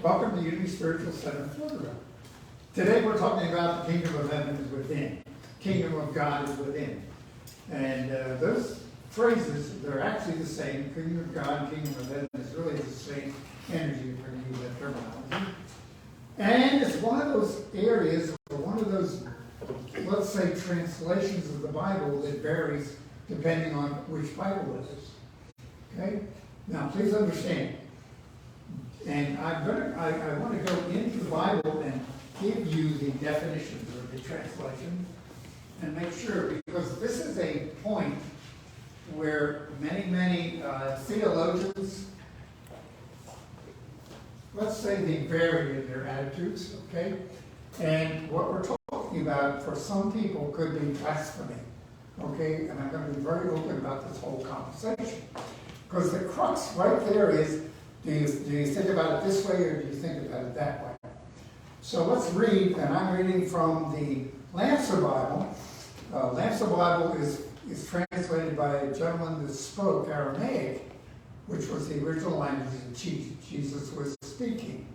Welcome to Unity Spiritual Center, Pflugerville. Today we're talking about the kingdom of heaven is within. Kingdom of God is within. And those phrases, they're actually the same. Kingdom of God and kingdom of heaven is really the same energy, if we're going to use that terminology. And it's one of those areas, or one of those, let's say, translations of the Bible that varies depending on which Bible it is. Okay? Now, please understand. And I want to go into the Bible and give you the definitions or the translation and make sure, because this is a point where many theologians, let's say, they vary in their attitudes, okay? And what we're talking about for some people could be blasphemy, okay? And I'm going to be very open about this whole conversation. Because the crux right there is, do you think about it this way or do you think about it that way? So let's read, and I'm reading from the Lancer Bible. Lancer Bible is translated by a gentleman that spoke Aramaic, which was the original language that Jesus was speaking.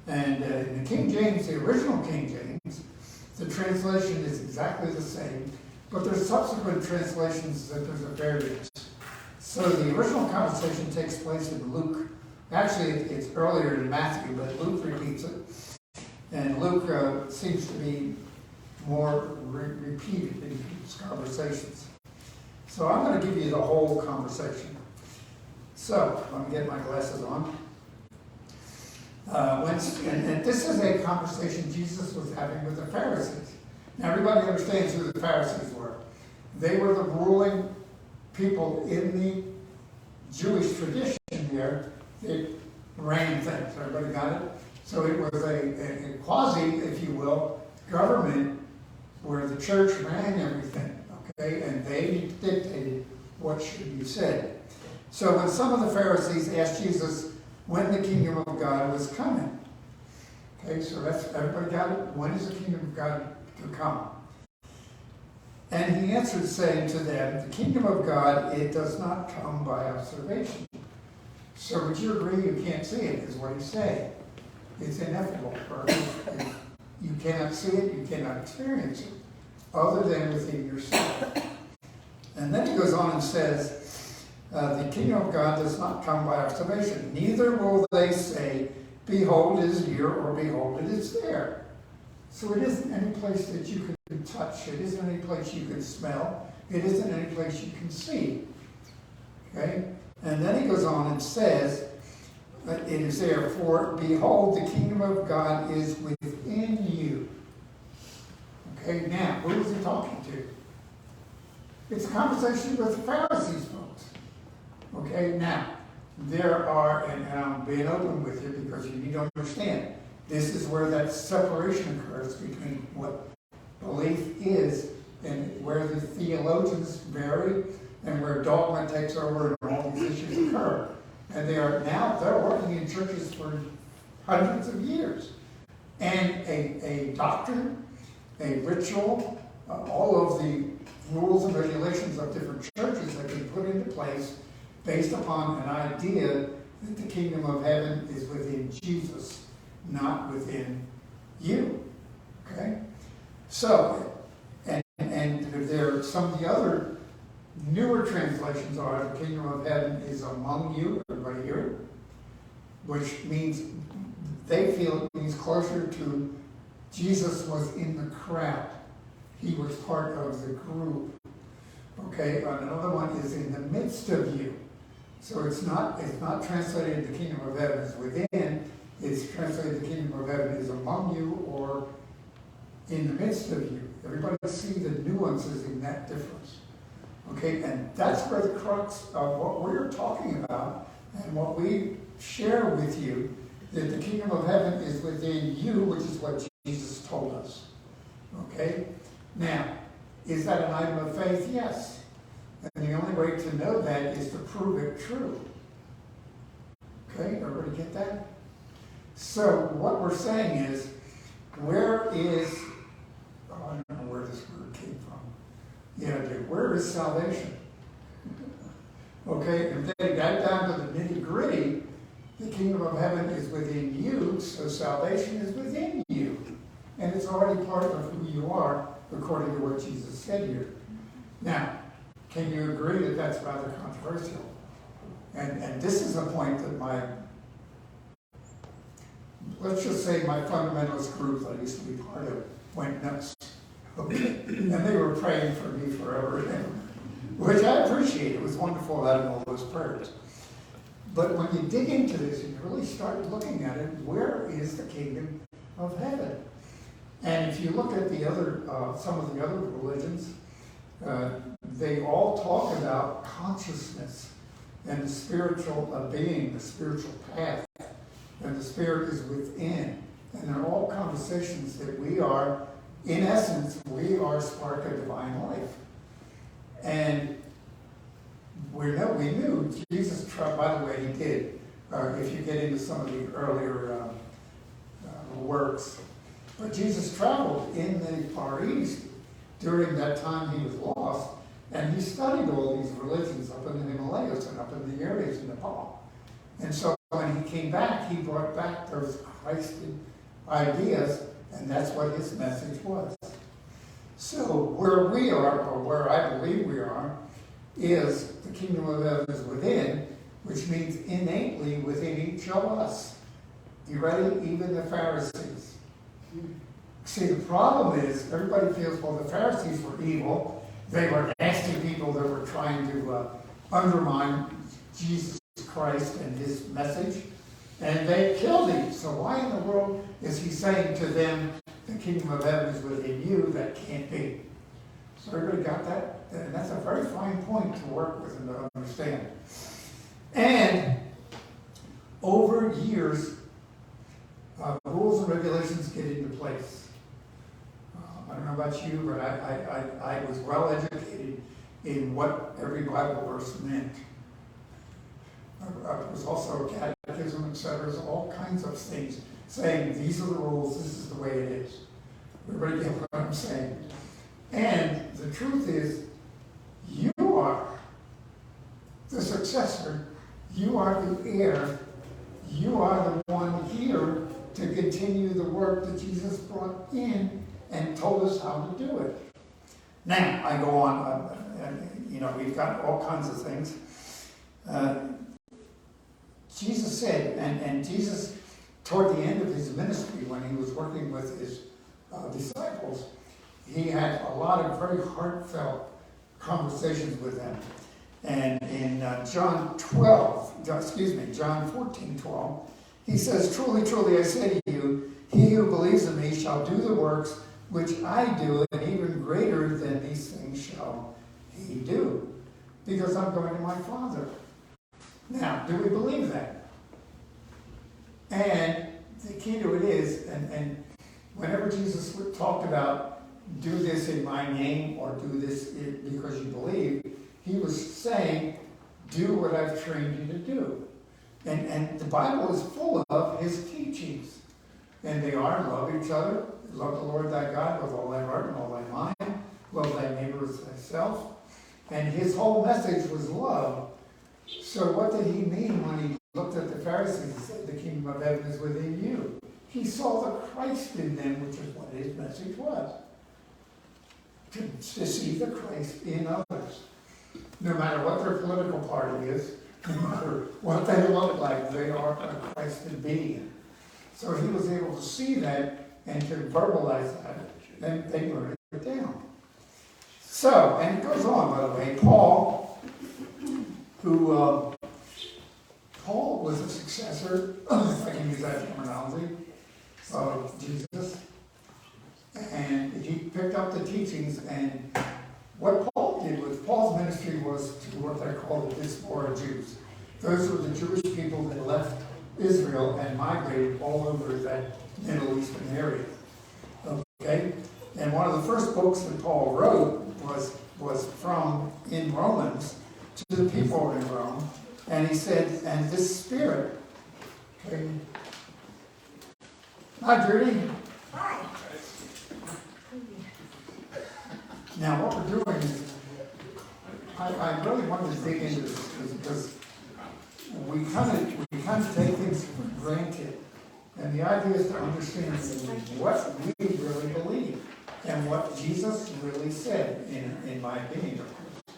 And in the King James, the original King James, the translation is exactly the same, but there's subsequent translations that there's a variance. So the original conversation takes place in Luke. Actually, it's earlier in Matthew, but Luke repeats it. And Luke seems to be more repeated in his conversations. So I'm going to give you the whole conversation. So, let me get my glasses on. And this is a conversation Jesus was having with the Pharisees. Now, everybody understands who the Pharisees were. They were the ruling people in the Jewish tradition here that ran things. Everybody got it? So it was a quasi, if you will, government where the church ran everything, okay? And they dictated what should be said. So when some of the Pharisees asked Jesus when the kingdom of God was coming, okay, so that's, everybody got it? When is the kingdom of God to come? And he answered, saying to them, the kingdom of God, it does not come by observation. So would you agree you can't see it, is what he's saying. It's ineffable. You cannot see it, you cannot experience it, other than within yourself. And then he goes on and says, the kingdom of God does not come by observation. Neither will they say, behold, it is here, or behold, it is there. So it isn't any place that you can touch. It isn't any place you can smell. It isn't any place you can see. Okay? And then he goes on and says, it is there, for behold, the kingdom of God is within you. Okay, now, who is he talking to? It's a conversation with the Pharisees, folks. Okay, now, there are, and I'm being open with you because you need to understand, this is where that separation occurs between what belief is and where the theologians vary and where dogma takes over and all these issues occur. And they're working in churches for hundreds of years. And a doctrine, a ritual, all of the rules and regulations of different churches have been put into place based upon an idea that the kingdom of heaven is within Jesus, not within you. Okay? So, and there are some of the other newer translations are, the kingdom of heaven is among you, everybody hear it? Which means they feel it means closer to Jesus was in the crowd. He was part of the group. Okay, another one is in the midst of you. So it's not translated the kingdom of heaven is within, it's translated the kingdom of heaven is among you or in the midst of you. Everybody see the nuances in that difference. Okay, and that's where the crux of what we're talking about and what we share with you, that the kingdom of heaven is within you, which is what Jesus told us. Okay? Now, is that an item of faith? Yes. And the only way to know that is to prove it true. Okay, everybody get that? So, what we're saying is, where is, I don't know where this word came from. Yeah, dude, where is salvation? Okay, and then got down to the nitty-gritty, The kingdom of heaven is within you, so salvation is within you. And it's already part of who you are, according to what Jesus said here. Now, can you agree that that's rather controversial? And this is a point that let's just say my fundamentalist group that I used to be part of went nuts. Okay. And they were praying for me forever and ever, which I appreciate. It was wonderful having all those prayers. But when you dig into this and you really start looking at it, where is the kingdom of heaven? And if you look at the other, some of the other religions, they all talk about consciousness and the spiritual being, the spiritual path, and the spirit is within. And they're all conversations that we are, in essence, we are spark of divine life. And we knew Jesus, by the way, he did. If you get into some of the earlier works. But Jesus traveled in the Far East during that time he was lost, and he studied all these religions up in the Himalayas and up in the areas in Nepal. And so when he came back, he brought back those Christian ideas, and that's what his message was. So where we are, or where I believe we are, is the kingdom of heaven is within, which means innately within each of us. You ready? Even the Pharisees. See, the problem is, everybody feels, well, the Pharisees were evil. They were nasty people that were trying to undermine Jesus Christ and his message, and they killed him. So why in the world is he saying to them, the kingdom of heaven is within you? That can't be. So everybody got that? And that's a very fine point to work with and to understand. And over years, rules and regulations get into place. I don't know about you, but I was well educated in what every Bible verse meant. There was also a catechism, etc., all kinds of things saying these are the rules, this is the way it is. Everybody get what I'm saying? And the truth is, you are the successor, you are the heir, you are the one here to continue the work that Jesus brought in and told us how to do it. Now, I go on, we've got all kinds of things. Jesus said, and Jesus, toward the end of his ministry, when he was working with his disciples, he had a lot of very heartfelt conversations with them. And in John 14:12, he says, "Truly, truly, I say to you, he who believes in me shall do the works which I do, and even greater than these things shall he do, because I'm going to my Father." Now, do we believe that? And the key to it is, and whenever Jesus talked about do this in my name or do this because you believe, he was saying, do what I've trained you to do. And the Bible is full of his teachings. And they are, love each other, love the Lord thy God with all thy heart and all thy mind, love thy neighbor as thyself. And his whole message was love. So what did he mean when he looked at the Pharisees and said, the kingdom of heaven is within you? He saw the Christ in them, which is what his message was. To see the Christ in others. No matter what their political party is, no matter what they look like, they are a Christian being. So he was able to see that and to verbalize that, and they wrote it down. So, and it goes on, by the way, Paul was a successor, if I can use that terminology, of Jesus. And he picked up the teachings, and what Paul did was, Paul's ministry was to what they call the diaspora Jews. Those were the Jewish people that left Israel and migrated all over that Middle Eastern area. Okay? And one of the first books that Paul wrote was from, in Romans, to the people in Rome. And he said, and this spirit, okay. Hi, Judy. Hi. Now, what we're doing is, I really wanted to dig into this because we kind of take things And the idea is to understand what we really believe and what Jesus really said, in my opinion, of course.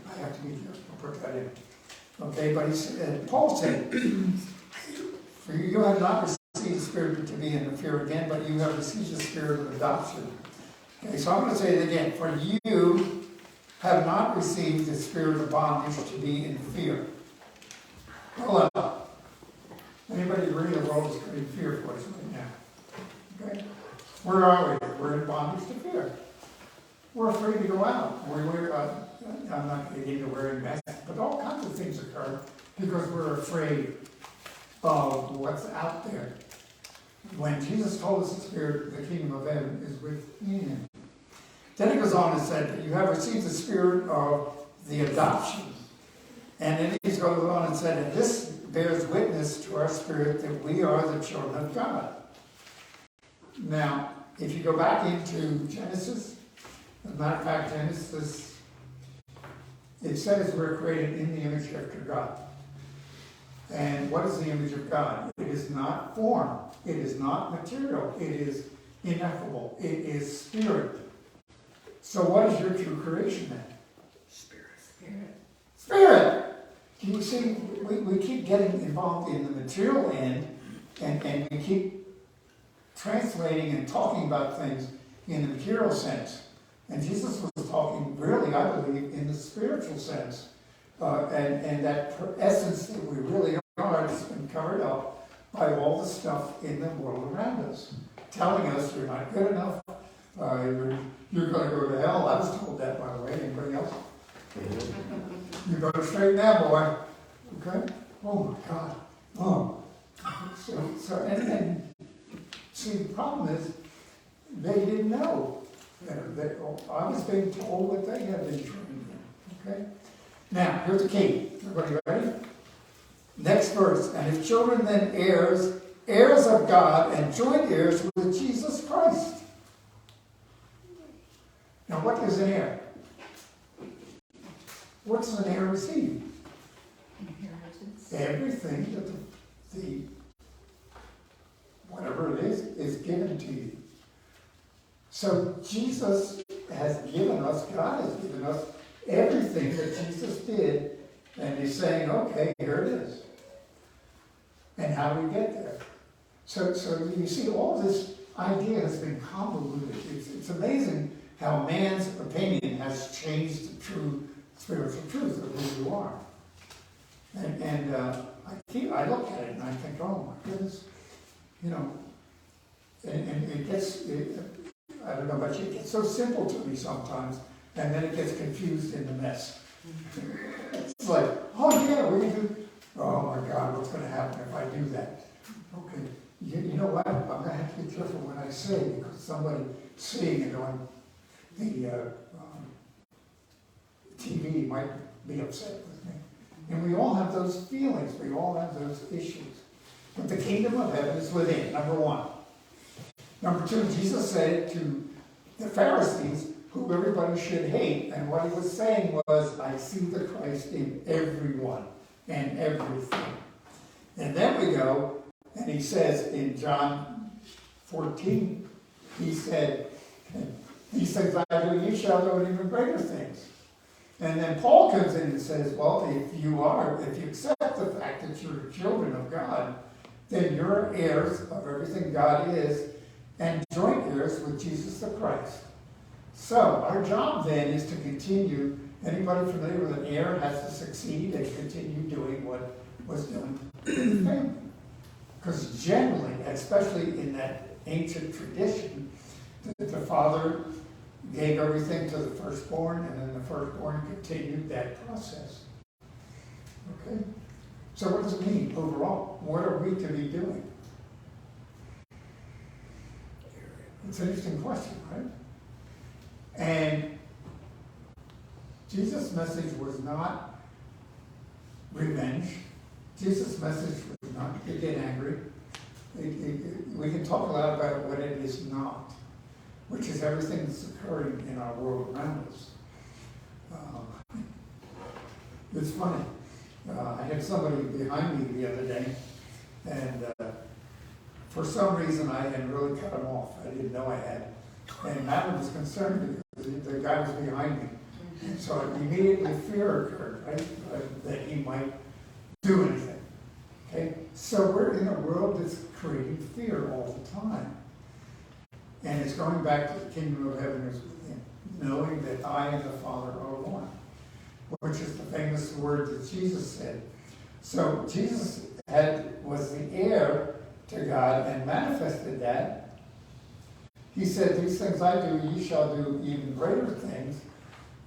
I have to be careful to put that in. Okay, but Paul said, for you have not received the spirit to be in fear again, but you have received the spirit of adoption. Okay, so I'm going to say it again. For you have not received the spirit of bondage to be in fear. Hold on. Anybody agree the world is creating fear for us right now? Okay? Where are we? We're in bondage to fear. We're afraid to go out. I'm not going to get into wearing masks, but all kinds of things occur because we're afraid of what's out there. When Jesus told us the spirit, the kingdom of heaven is within him. Then he goes on and said that you have received the spirit of the adoption. And then he goes on and said, and this bears witness to our spirit that we are the children of God. Now, if you go back into Genesis, as a matter of fact, Genesis, it says we're created in the image of God. And what is the image of God? It is not form. It is not material. It is ineffable. It is spirit. So what is your true creation then? Spirit. Spirit! You see, we keep getting involved in the material end, and we keep translating and talking about things in the material sense. And Jesus was talking, really, I believe, in the spiritual sense. And that essence that we really are has been covered up by all the stuff in the world around us, telling us you're not good enough, you're going to go to hell. I was told that, by the way. Anybody else? You better straighten that, boy. Okay? Oh my God. Oh. And see, the problem is they didn't know. I was being told what they had been trained in. Okay? Now, here's the key. Everybody ready? Next verse. And his children then heirs of God, and joint heirs with Jesus Christ. Now, what is an heir? What does an heir receive? Inheritance. Everything that the whatever it is given to you. So Jesus has given us, God has given us everything that Jesus did, and he's saying, okay, here it is. And how do we get there? So you see, all this idea has been convoluted. It's amazing how man's opinion has changed the true spiritual truth of who you are. And I look at it and I think, oh my goodness, you know, and it gets, I don't know about you, it gets so simple to me sometimes, and then it gets confused in the mess. It's like, oh yeah, we do. Oh my God, what's going to happen if I do that? Okay, you know what? I'm going to have to be careful when I say, because somebody seeing it on the TV might be upset with me. And we all have those feelings. We all have those issues. But the kingdom of heaven is within, number one. Number two, Jesus said to the Pharisees, who everybody should hate, and what he was saying was, I see the Christ in everyone and everything. And then we go, and he says in John 14, he said, these things I do, you shall do even greater things. And then Paul comes in and says, well, if you accept the fact that you're children of God, then you're heirs of everything God is, and joint heirs with Jesus the Christ. So our job then is to continue. Anybody familiar with an heir has to succeed and continue doing what was done in the family. Because generally, especially in that ancient tradition, the father gave everything to the firstborn, and then the firstborn continued that process. Okay? So what does it mean overall? What are we to be doing? It's an interesting question, right? And Jesus' message was not revenge. Jesus' message was not to get angry. We can talk a lot about what it is not, which is everything that's occurring in our world around us. It's funny. I had somebody behind me the other day, and For some reason, I had really cut him off. I didn't know I had. And Madeline was concerned because the guy was behind me. And so immediately fear occurred, right? That he might do anything. Okay? So we're in a world that's creating fear all the time. And it's going back to the kingdom of heaven is within, knowing that I and the Father are one, which is the famous word that Jesus said. So Jesus was the heir to God and manifested that. He said, these things I do, ye shall do even greater things.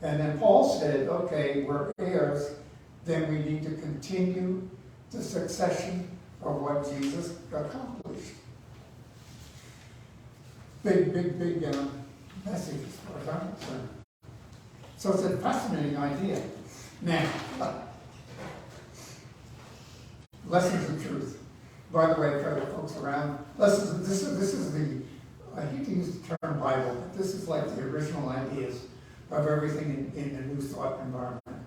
And then Paul said, okay, we're heirs, then we need to continue the succession of what Jesus accomplished. Big message as far as I'm concerned. So it's a fascinating idea. Now, lessons of truth. By the way, for the folks around, this is the, I hate to use the term Bible, but this is like the original ideas of everything in the New Thought environment.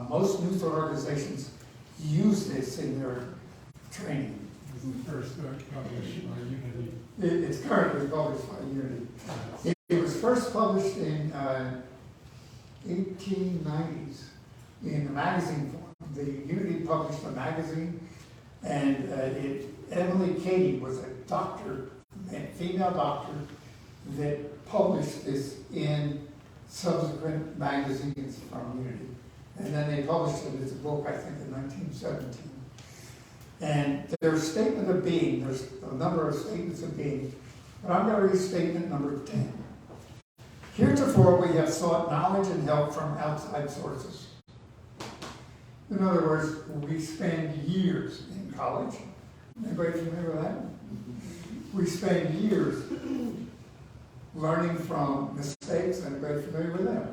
Most New Thought organizations use this in their training. This is first published by Unity. It's currently published by Unity. It was first published in 1890s in the magazine form. The Unity published a magazine, and Emily Cady was a doctor, a female doctor, that published this in subsequent magazines from Unity. And then they published it as a book, I think, in 1917. And their statement of being, there's a number of statements of being, but I'm going to read statement number 10. Heretofore we have sought knowledge and help from outside sources. In other words, we spend years in college. Anybody familiar with that? We spend years learning from mistakes. Anybody familiar with that?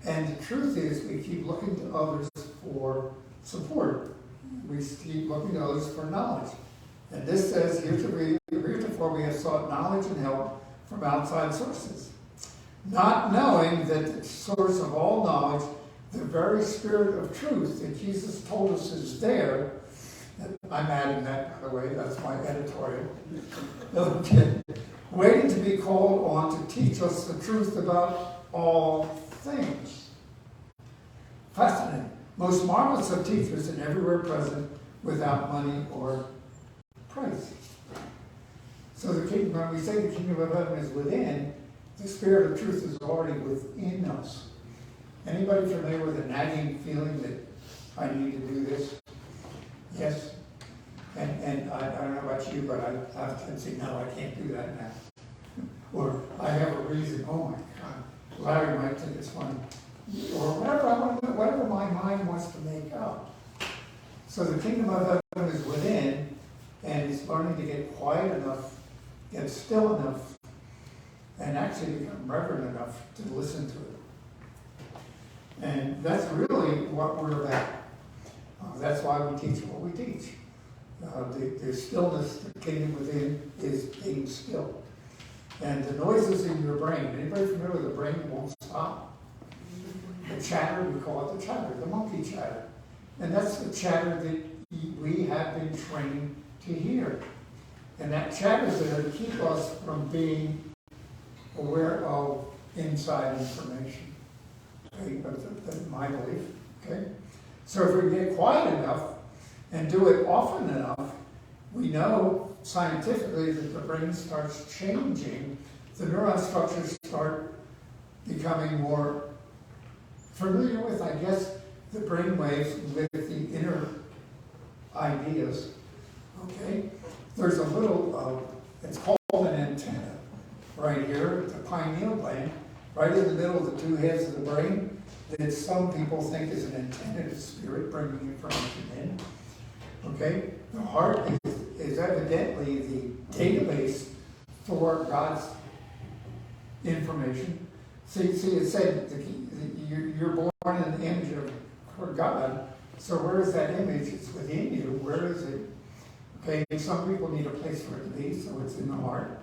And the truth is, we keep looking to others for support. We keep looking to others for knowledge. And this says, heretofore we have sought knowledge and help from outside sources, not knowing that the source of all knowledge, the very spirit of truth that Jesus told us is there. I'm adding that, by the way, that's my editorial. Okay. Waiting to be called on to teach us the truth about all things. Fascinating. Most marvelous of teachers and everywhere present without money or price. So the kingdom, when we say the kingdom of heaven is within, the spirit of truth is already within us. Anybody familiar with a nagging feeling that I need to do this? Yes? And I don't know about you, but I have to say, no, I can't do that now. Or I have a reason, oh my God, Larry might think it's funny. Or whatever I want to do, whatever my mind wants to make up. So the kingdom of heaven is within, and it's learning to get quiet enough, get still enough, and actually become reverent enough to listen to it. And that's really what we're about. That's why we teach what we teach. The stillness, the kingdom within, is being still. And the noises in your brain, anybody familiar with the brain that won't stop? The chatter, we call it the chatter, the monkey chatter. And that's the chatter that we have been trained to hear. And that chatter is there to keep us from being aware of inside information. Okay? That's my belief. Okay? So if we get quiet enough and do it often enough, we know scientifically that the brain starts changing. The neuron structures start becoming more familiar with, I guess, the brain waves with the inner ideas. Okay? There's a little, it's called an antenna right here, the pineal gland, right in the middle of the two heads of the brain, that some people think is an antenna to spirit bringing information in. Okay? The heart is evidently the database for God's information. See, it said you're born in the image of God. So where is that image? It's within you. Where is it? Okay, some people need a place for it to be, so it's in the heart.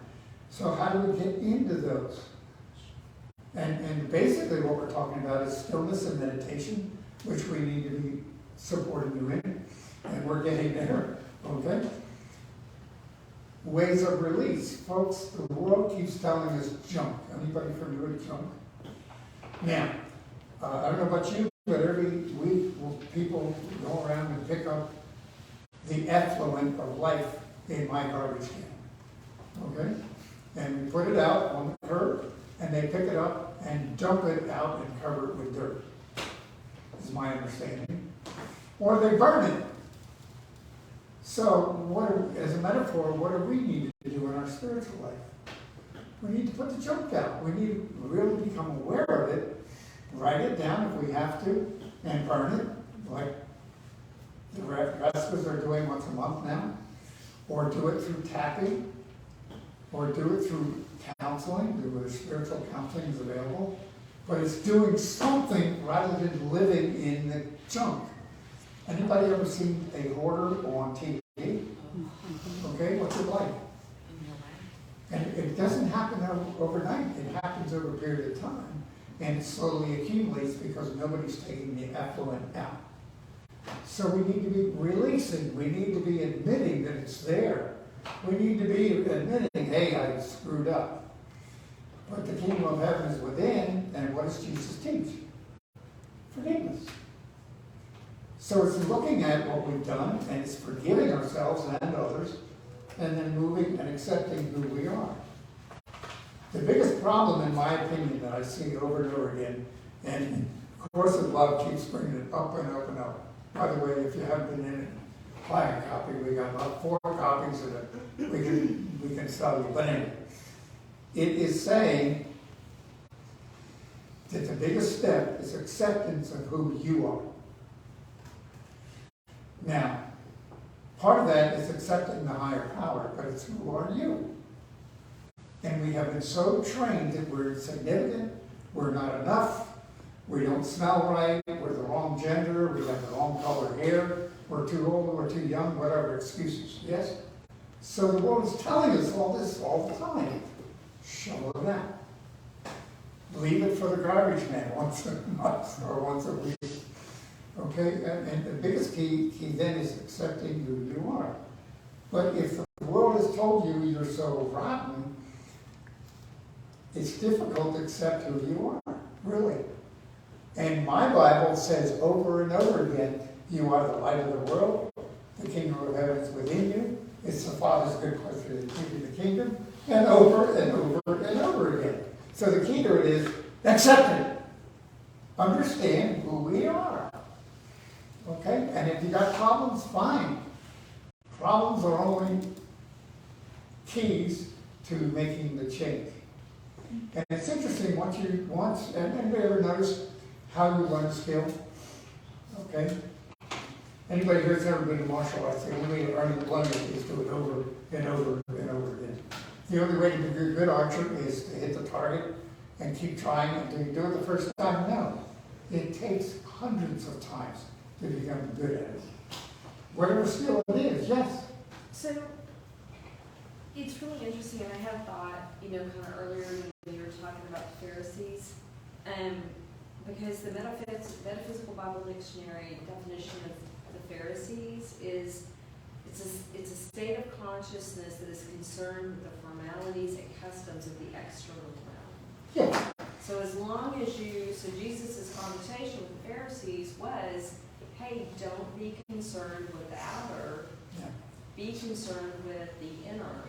So how do we get into those? And basically what we're talking about is stillness and meditation, which we need to be supporting you in. And we're getting there. Okay? Ways of release. Folks, the world keeps telling us junk. Anybody familiar with junk? Now, I don't know about you, but every week people go around and pick up the effluent of life in my garbage can. Okay? And we put it out on the curb, and they pick it up and dump it out and cover it with dirt, is my understanding. Or they burn it. So, as a metaphor, what do we need to do in our spiritual life? We need to put the junk out. We need to really become aware of it, write it down if we have to, and burn it, like the rescuers are doing once a month now, or do it through tapping, or do it through counseling, where spiritual counseling is available. But it's doing something rather than living in the junk. Anybody ever seen a hoarder on TV? Okay, what's it like? And it doesn't happen overnight. It happens over a period of time. And it slowly accumulates because nobody's taking the effluent out. So we need to be releasing. We need to be admitting that it's there. We need to be admitting, hey, I screwed up. But the kingdom of heaven is within, and what does Jesus teach? Forgiveness. So it's looking at what we've done, and it's forgiving ourselves and others, and then moving and accepting who we are. The biggest problem, in my opinion, that I see over and over again, and Course of Love keeps bringing it up and up and up. By the way, if you haven't been in it, buy a copy. We got about 4 copies of it. We can sell you. But anyway, it is saying that the biggest step is acceptance of who you are. Now, part of that is accepting the higher power, but it's who are you? And we have been so trained that we're insignificant, we're not enough, we don't smell right, we're the wrong gender, we have the wrong color hair, we're too old, we're too young, whatever excuses, yes? So the world is telling us all this all the time. Show them that. Leave it for the garbage man once a month or once a week. Okay, and the biggest key then is accepting who you are. But if the world has told you you're so rotten, it's difficult to accept who you are, really. And my Bible says over and over again, you are the light of the world, the kingdom of heaven is within you, it's the Father's good pleasure to give you the kingdom, and over and over and over again. So the key to it is accept it. Understand who we are. Okay? And if you got problems, fine. Problems are only keys to making the change. And it's interesting, and anybody ever notice how you learn a skill? Okay? Anybody here that's ever been to martial arts, the only way to earn the plunder is do it over and over and over again. The only way to be a good archer is to hit the target and keep trying. And do you do it the first time? No. It takes hundreds of times to become good at it. Whatever skill it is, yes. So, it's really interesting, and I have thought, kind of earlier when you were talking about the Pharisees, because the Metaphysical Bible Dictionary definition of the Pharisees is, it's a state of consciousness that is concerned with the formalities and customs of the external realm. Yeah. So as long as so Jesus' conversation with the Pharisees was, hey, don't be concerned with the outer, be concerned with the inner.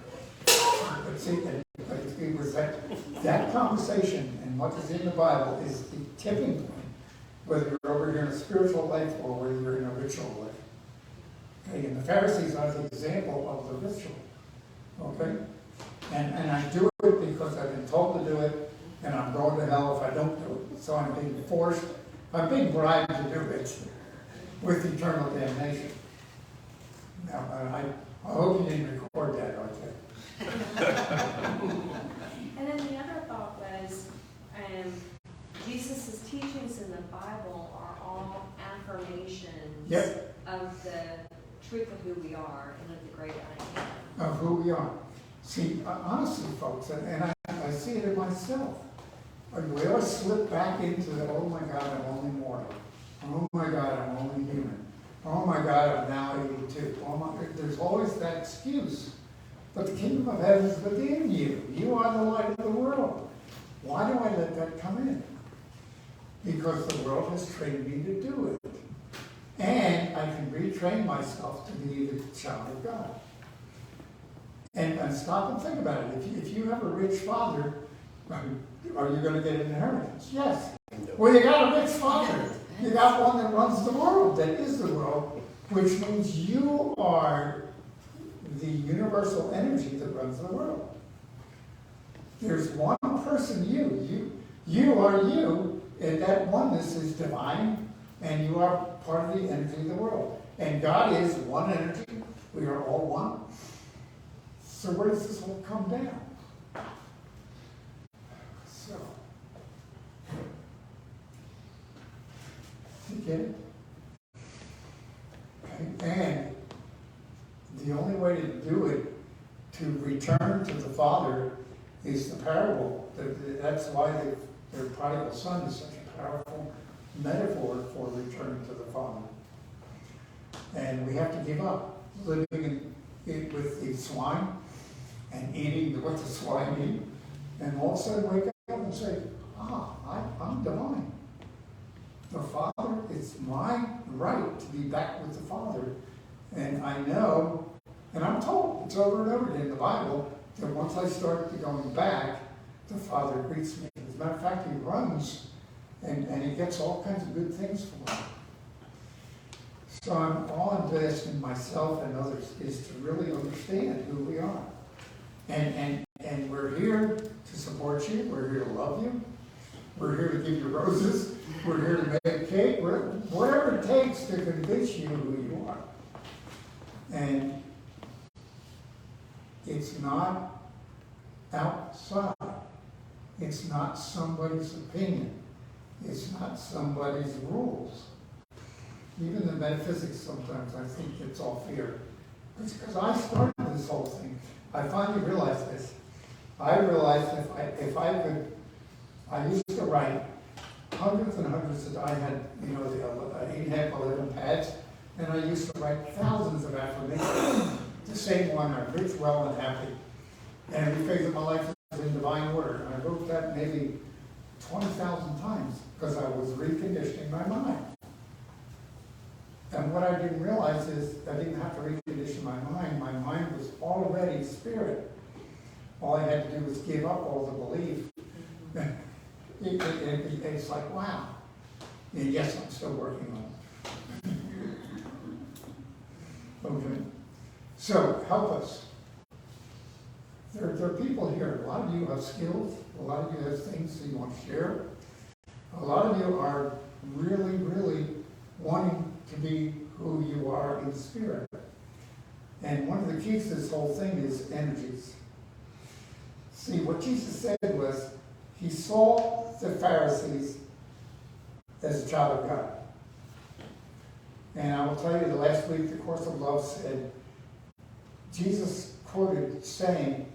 But see, it was that conversation and what is in the Bible is the tipping point, whether you're over here in a spiritual life or whether you're in a ritual life. Okay, and the Pharisees are the example of the ritual. Okay? And I do it because I've been told to do it, and I'm going to hell if I don't do it. So I'm being forced, I'm being bribed to do it with eternal damnation. Now, I hope you didn't record that, okay? And then the other thought was, Jesus' teachings in the Bible are all affirmations of the truth of who we are and of the great I am. Of who we are. See, honestly, folks, and I see it in myself. We always slip back into the, oh my God, I'm only mortal. Oh my God, I'm only human. Oh my God, I'm now 82. Oh my, there's always that excuse. But the kingdom of heaven is within you. You are the light of the world. Why do I let that come in? Because the world has trained me to do it. And I can retrain myself to be the child of God. And stop and think about it. If you have a rich father, are you going to get an inheritance? Yes. Well, you got a rich father. You got one that runs the world, that is the world, which means you are the universal energy that runs the world. There's one person, you are you, and that oneness is divine, and you are part of the energy of the world. And God is one energy. We are all one. So where does this all come down? So, you get it? And the only way to do it, to return to the Father, is the parable. That's why the prodigal son is such a powerful metaphor for returning to the Father. And we have to give up living with the swine and eating what the swine eat, and all of a sudden wake up and say, I'm divine. The Father, it's my right to be back with the Father. And I know, and I'm told, it's over and over again in the Bible, that once I start going back, the Father greets me. As a matter of fact, he runs and he gets all kinds of good things for me. So all I'm asking myself and others is to really understand who we are. And we're here to support you. We're here to love you. We're here to give you roses. We're here to make cake. Whatever it takes to convince you who you are. And it's not outside. It's not somebody's opinion. It's not somebody's rules. Even the metaphysics sometimes, I think it's all fear. It's because I started this whole thing. I finally realized this. I realized if I could, I used to write hundreds and hundreds of, I had, the 8.5 by 11 pads, and I used to write thousands of affirmations. The same one, I'm rich, well, and happy. And every phase of my life is in divine order. And I wrote that maybe 20,000 times because I was reconditioning my mind. And what I didn't realize is I didn't have to recondition my mind. My mind was already spirit. All I had to do was give up all the belief. It's like, wow. And yes, I'm still working on it. Okay. So, help us. There are people here. A lot of you have skills. A lot of you have things that you want to share. A lot of you are really, really wanting to be who you are in spirit. And one of the keys to this whole thing is energies. See, what Jesus said was, he saw the Pharisees as a child of God. And I will tell you, the last week, the Course of Love said, Jesus quoted saying,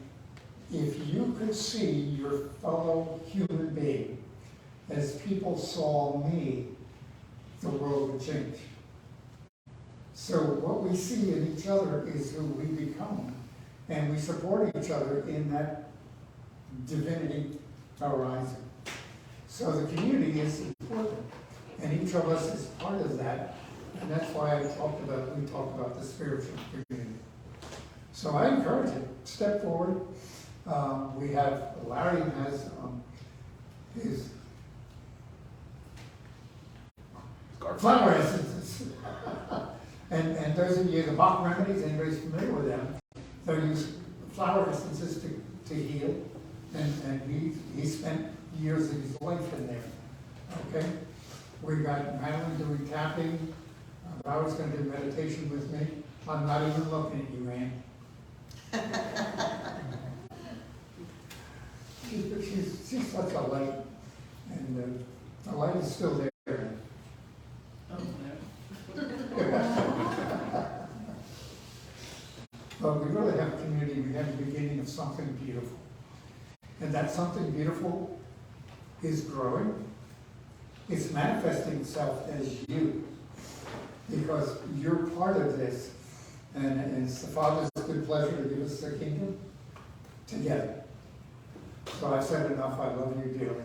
if you could see your fellow human being as people saw me, the world would change. So what we see in each other is who we become. And we support each other in that divinity horizon. So the community is important. And each of us is part of that. And that's why we talk about the spiritual community. So I encourage you, step forward. We have, Larry has his flower essences. and those of you, the Bach remedies, anybody's familiar with them, they use flower essences to heal. And he spent years of his life in there. Okay? We've got Madeline doing tapping. Barbara's going to do meditation with me. I'm not even looking at you, Ann. She's such a light, and the light is still there. But we really have a community. We have the beginning of something beautiful. And that something beautiful is growing. It's manifesting itself as you. because you're part of this, and it's the Father's good pleasure to give us the kingdom together. So I've said enough. I love you dearly.